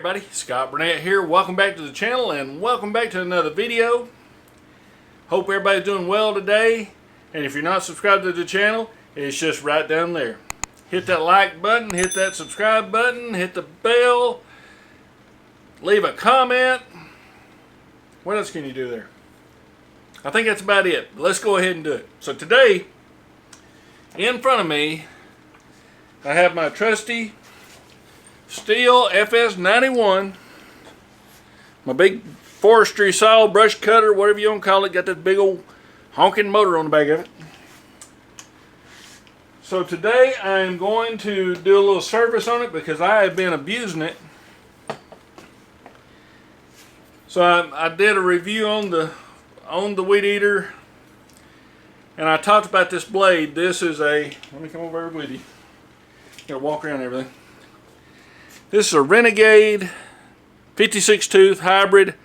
everybody, Scott Burnette here. Welcome back to the channel and welcome back to another video. Hope everybody's doing well today. And if you're not subscribed to the channel, it's just right down there. Hit that like button, hit that subscribe button, hit the bell, leave a comment. What else can you do there? I think that's about it. Let's go ahead and do it. So today, in front of me, I have my trusty Stihl FS91, my big forestry saw, brush cutter, whatever you want to call it. Got this big old honking motor on the back of it. So today I am going to do a little service on it because I have been abusing it. So I did a review on the weed eater, and I talked about this blade. This is a, let me come over here with you. Gotta walk around everything. This is a Renegade 56 tooth hybrid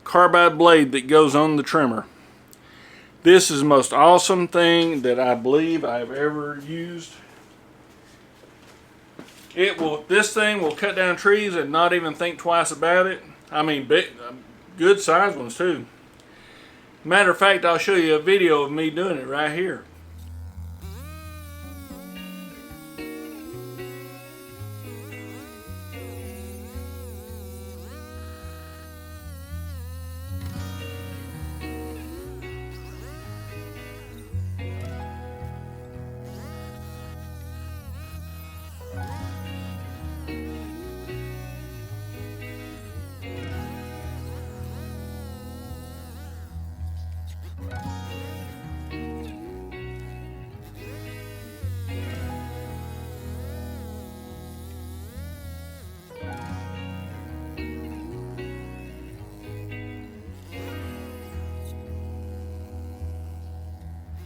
carbide blade that goes on the trimmer. This is the most awesome thing that I believe I've ever used. This thing will cut down trees and not even think twice about it. I mean, big, good sized ones too. Matter of fact, I'll show you a video of me doing it right here.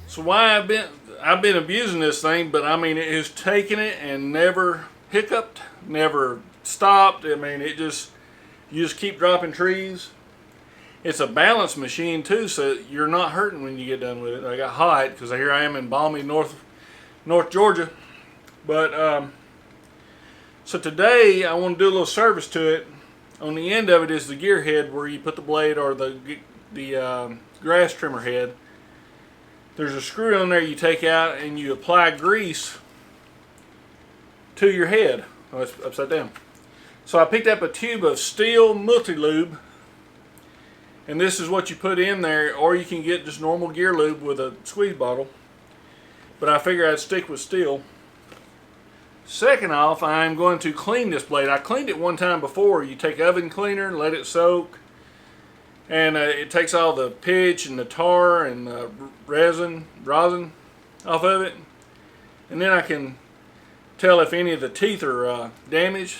So why I've been abusing this thing, but I mean it has taken it and never hiccuped, never stopped. I mean you just keep dropping trees. It's a balance machine too, so you're not hurting when you get done with it. I got hot because here I am in balmy North Georgia, but so today I want to do a little service to it. On the end of it is the gear head where you put the blade, or the grass trimmer head. There's a screw on there you take out and you apply grease to your head. Oh, it's upside down. So I picked up a tube of Stihl multi-lube, and this is what you put in there, or you can get just normal gear lube with a squeeze bottle. But I figure I'd stick with Stihl. Second off, I'm going to clean this blade. I cleaned it one time before. You take oven cleaner and let it soak. And it takes all the pitch and the tar and the rosin off of it. And then I can tell if any of the teeth are damaged.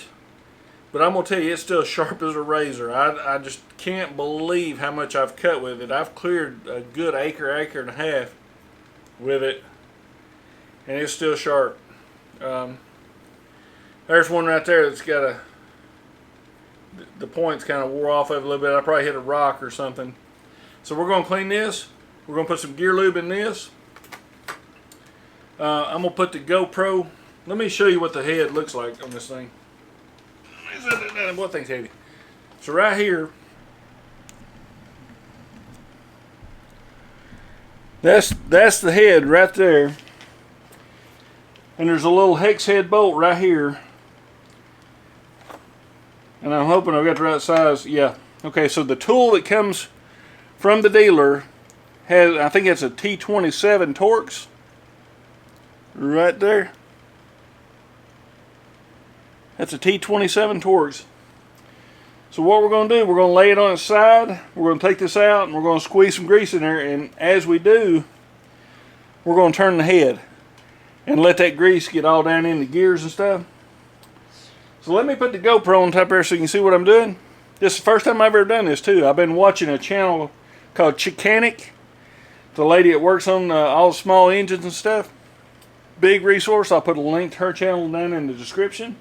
But I'm going to tell you, it's still sharp as a razor. I just can't believe how much I've cut with it. I've cleared a good acre and a half with it. And it's still sharp. There's one right there that's got the points kind of wore off of it a little bit. I probably hit a rock or something. So we're going to clean this. We're going to put some gear lube in this. I'm going to put the GoPro. Let me show you what the head looks like on this thing. What thing's heavy? So right here, that's the head right there. And there's a little hex head bolt right here. And I'm hoping I've got the right size. Yeah. Okay, so the tool that comes from the dealer has, I think it's a T27 Torx. Right there. That's a T27 Torx. So what we're going to do, we're going to lay it on its side. We're going to take this out and we're going to squeeze some grease in there. And as we do, we're going to turn the head and let that grease get all down in the gears and stuff. So let me put the GoPro on top there so you can see what I'm doing. This is the first time I've ever done this too. I've been watching a channel called Chicanic. The lady that works on all the small engines and stuff. Big resource. I'll put a link to her channel down in the description.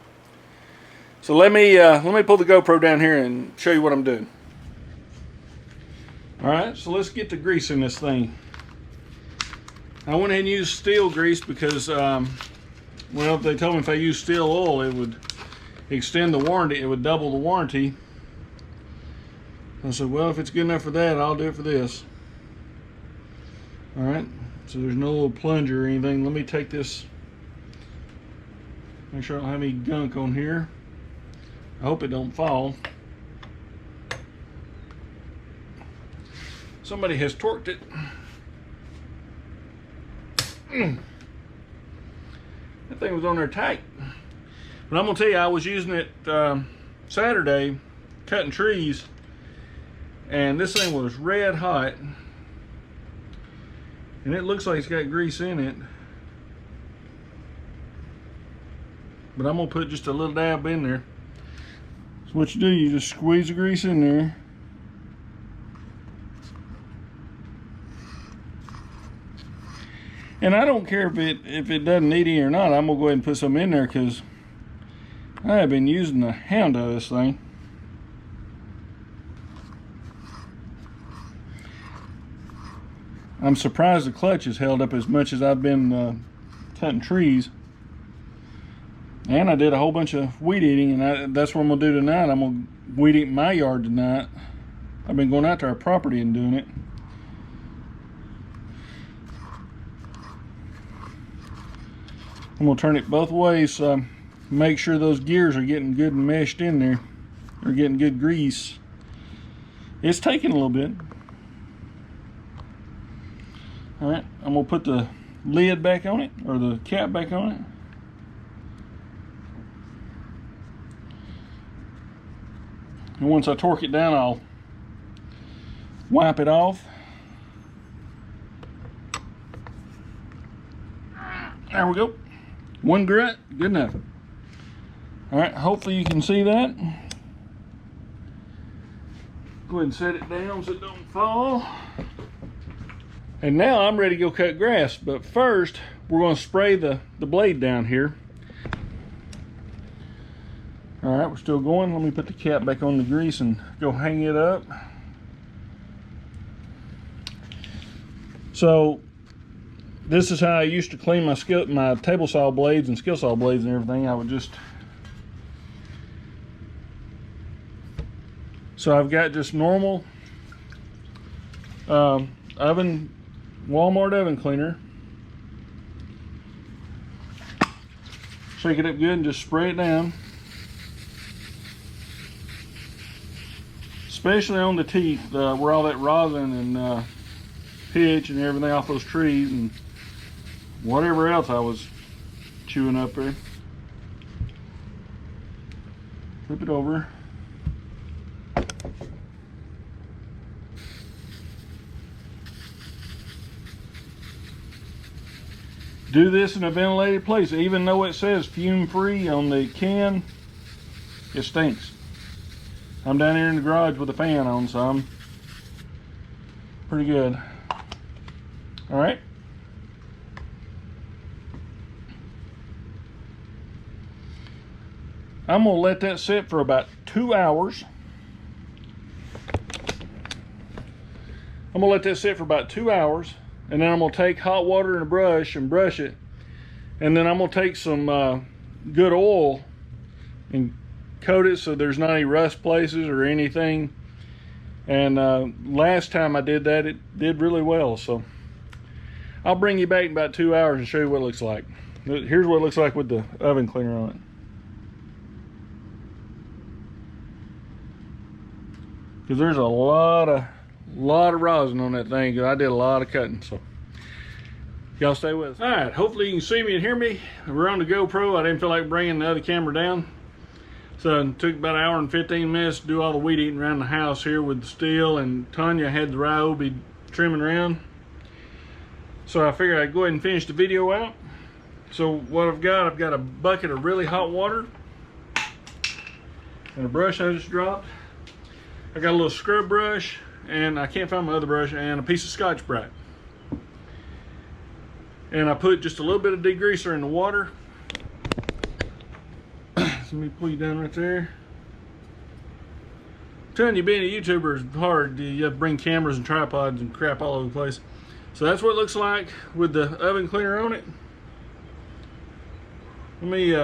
So let me pull the GoPro down here and show you what I'm doing. Alright, so let's get the grease in this thing. I went ahead and used Stihl grease because well, they told me if I used Stihl oil extend the warranty. It would double the warranty. I said, well, if it's good enough for that, I'll do it for this. All right, so there's no little plunger or anything. Let me take this, make sure I don't have any gunk on here. I hope it don't fall. Somebody has torqued it. That thing was on there tight. But I'm gonna tell you, I was using it Saturday, cutting trees, and this thing was red hot. And it looks like it's got grease in it. But I'm gonna put just a little dab in there. So what you do, you just squeeze the grease in there. And I don't care if it doesn't need any or not. I'm gonna go ahead and put some in there because I have been using the hound of this thing. I'm surprised the clutch has held up as much as I've been cutting trees. And I did a whole bunch of weed eating, and that's what I'm gonna do tonight. I'm gonna weed eat my yard tonight. I've been going out to our property and doing it. I'm gonna turn it both ways so make sure those gears are getting good and meshed in there. They're getting good grease. It's taking a little bit. All right, I'm gonna put the lid back on it, or the cap back on it. And once I torque it down, I'll wipe it off. There we go. One grunt, good enough. All right, hopefully you can see that. Go ahead and set it down so it don't fall. And now I'm ready to go cut grass, but first we're gonna spray the blade down here. All right, we're still going. Let me put the cap back on the grease and go hang it up. So this is how I used to clean my table saw blades and skill saw blades and everything. I would just, so I've got just normal Walmart oven cleaner. Shake it up good and just spray it down. Especially on the teeth, where all that rosin and pitch and everything off those trees and whatever else I was chewing up there. Flip it over. Do this in a ventilated place. Even though it says fume free on the can, it stinks. I'm down here in the garage with the fan on, so I'm pretty good. All right. I'm gonna let that sit for about 2 hours. I'm gonna let that sit for about 2 hours, and then I'm gonna take hot water and a brush and brush it, and then I'm gonna take some good oil and coat it so there's not any rust places or anything. And last time I did that, it did really well. So I'll bring you back in about 2 hours and show you what it looks like. Here's what it looks like with the oven cleaner on it. Because there's a lot of rosin on that thing, because I did a lot of cutting. So y'all stay with us. All right, hopefully you can see me and hear me. We're on the GoPro. I didn't feel like bringing the other camera down, so it took about 1 hour and 15 minutes to do all the weed eating around the house here with the Stihl, and Tanya had the Ryobi trimming around. So I figured I'd go ahead and finish the video out. So what I've got a bucket of really hot water and a brush I just dropped. I got a little scrub brush, and I can't find my other brush, and a piece of Scotch-Brite. And I put just a little bit of degreaser in the water. So let me pull you down right there. I'm telling you, being a YouTuber is hard. You have to bring cameras and tripods and crap all over the place. So that's what it looks like with the oven cleaner on it. Let me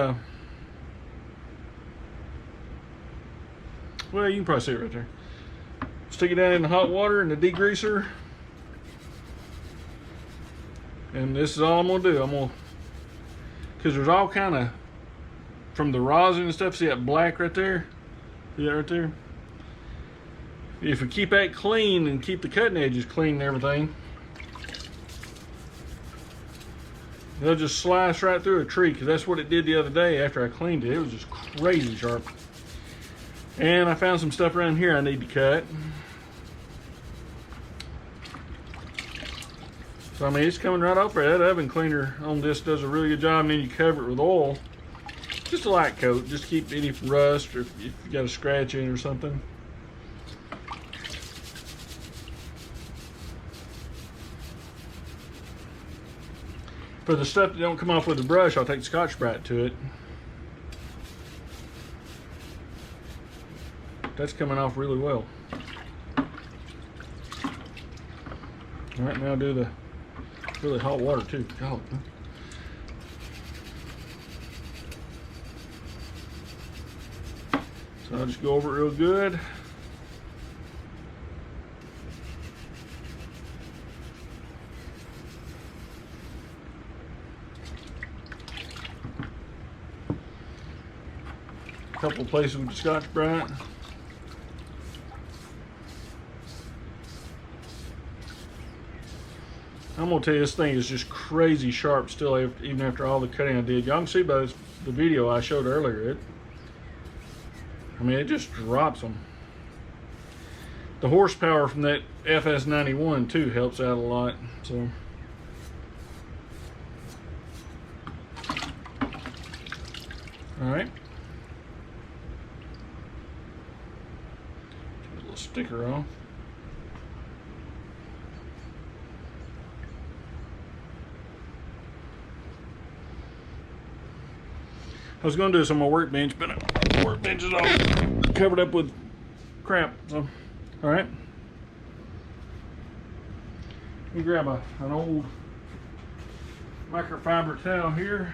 Well, you can probably see it right there. Stick it down in the hot water and the degreaser. And this is all I'm gonna do. I'm gonna, because there's all kind of, from the rosin and stuff, see that black right there? See that right there? If we keep that clean and keep the cutting edges clean and everything, they'll just slice right through a tree, because that's what it did the other day after I cleaned it. It was just crazy sharp. And I found some stuff around here I need to cut. So I mean, it's coming right off there. That oven cleaner on this does a really good job, and then you cover it with oil. Just a light coat, just to keep any rust or if you got a scratch in it or something. For the stuff that don't come off with the brush, I'll take Scotch-Brite to it. That's coming off really well. All right, now I'll do the really hot water too. God. So I'll just go over it real good. A couple places with the Scotch-Brite. I'm gonna tell you, this thing is just crazy sharp still, even after all the cutting I did. Y'all can see by the video I showed earlier. I mean, it just drops them. The horsepower from that FS91 too helps out a lot. So, all right. Get a little sticker on. I was going to do this on my workbench, but the workbench is all covered up with crap. So, all right. Let me grab an old microfiber towel here.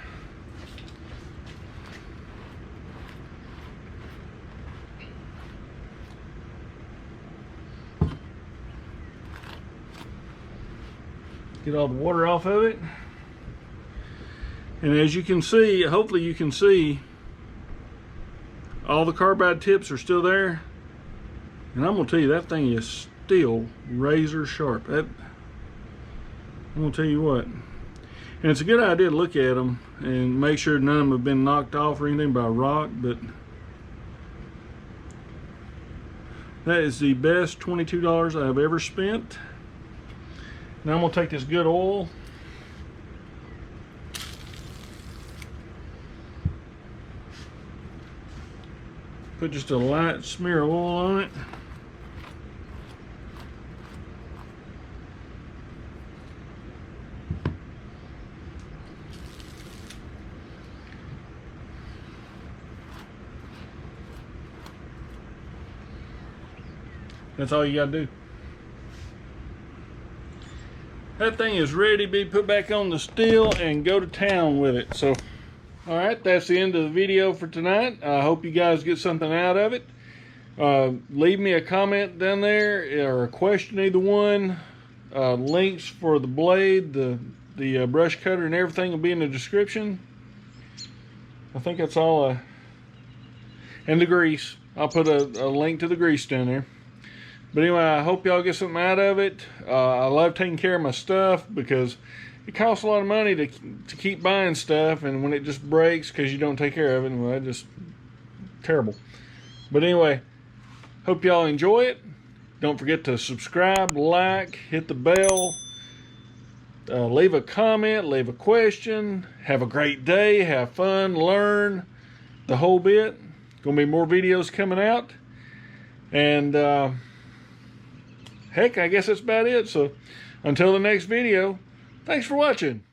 Get all the water off of it. And as you can see, hopefully you can see, all the carbide tips are still there. And I'm gonna tell you, that thing is still razor sharp. I'm gonna tell you what. And it's a good idea to look at them and make sure none of them have been knocked off or anything by rock, but that is the best $22 I've ever spent. Now I'm gonna take this good oil. Put just a light smear of oil on it. That's all you gotta do. That thing is ready to be put back on the Stihl and go to town with it. So, all right, that's the end of the video for tonight. I hope you guys get something out of it. Leave me a comment down there or a question, either one. Links for the blade, the brush cutter, and everything will be in the description. I think that's all. And the grease. I'll put a link to the grease down there. But anyway, I hope y'all get something out of it. I love taking care of my stuff because it costs a lot of money to keep buying stuff, and when it just breaks because you don't take care of it, well, it's just terrible. But anyway, hope y'all enjoy it. Don't forget to subscribe, like, hit the bell, leave a comment, leave a question. Have a great day, have fun, learn the whole bit. Gonna be more videos coming out, and heck, I guess that's about it. So until the next video, thanks for watching.